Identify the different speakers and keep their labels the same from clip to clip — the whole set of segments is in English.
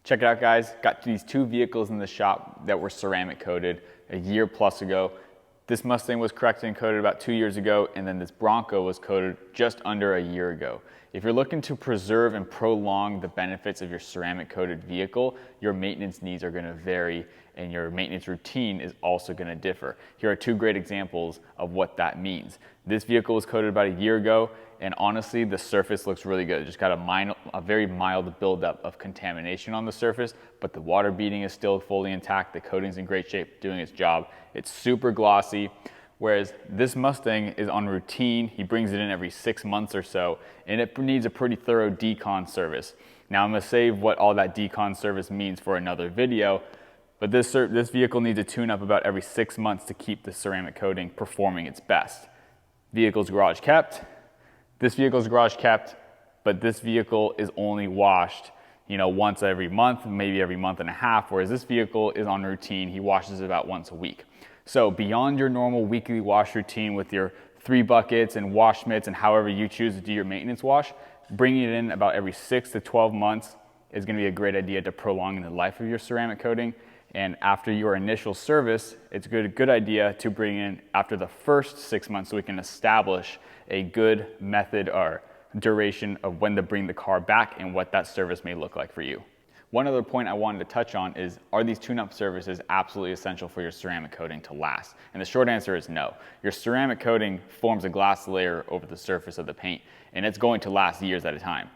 Speaker 1: Check it out, guys. Got these two vehicles in the shop that were ceramic coated a year plus ago. This Mustang was corrected and coated about 2 years ago, and then this Bronco was coated just under a year ago. If you're looking to preserve and prolong the benefits of your ceramic coated vehicle, your maintenance needs are gonna vary and your maintenance routine is also gonna differ. Here are two great examples of what that means. This vehicle was coated about a year ago, and honestly, the surface looks really good. It just got a very mild buildup of contamination on the surface, but the water beading is still fully intact. The coating's in great shape, doing its job. It's super glossy, whereas this Mustang is on routine. He brings it in every 6 months or so, and it needs a pretty thorough decon service. Now I'm gonna save what all that decon service means for another video, but this vehicle needs a tune-up about every 6 months to keep the ceramic coating performing its best. Vehicle's garage kept. This vehicle's garage kept, but this vehicle is only washed, once every month, maybe every month and a half, whereas this vehicle is on routine. He washes it about once a week. So beyond your normal weekly wash routine with your 3 buckets and wash mitts and however you choose to do your maintenance wash, bringing it in about every 6 to 12 months is gonna be a great idea to prolong the life of your ceramic coating. And after your initial service, it's a good idea to bring in after the first 6 months so we can establish a good method or duration of when to bring the car back and what that service may look like for you. One other point I wanted to touch on is, are these tune-up services absolutely essential for your ceramic coating to last? And the short answer is no. Your ceramic coating forms a glass layer over the surface of the paint, and it's going to last years at a time.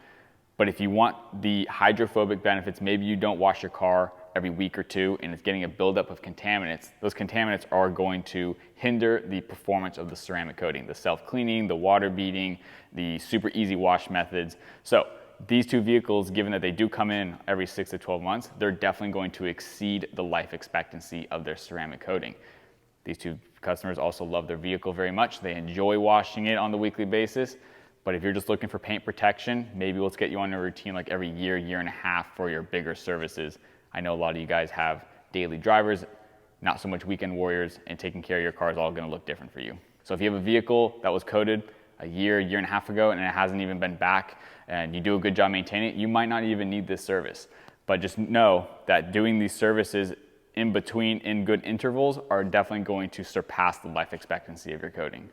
Speaker 1: But if you want the hydrophobic benefits, maybe you don't wash your car every week or two and it's getting a buildup of contaminants, those contaminants are going to hinder the performance of the ceramic coating, the self-cleaning, the water beading, the super easy wash methods. So these two vehicles, given that they do come in every 6 to 12 months, they're definitely going to exceed the life expectancy of their ceramic coating. These two customers also love their vehicle very much. They enjoy washing it on the weekly basis. But if you're just looking for paint protection, maybe let's get you on a routine like every year, year and a half for your bigger services. I know a lot of you guys have daily drivers, not so much weekend warriors, and taking care of your car is all gonna look different for you. So if you have a vehicle that was coated a year and a half ago and it hasn't even been back and you do a good job maintaining it, you might not even need this service. But just know that doing these services in between in good intervals are definitely going to surpass the life expectancy of your coating.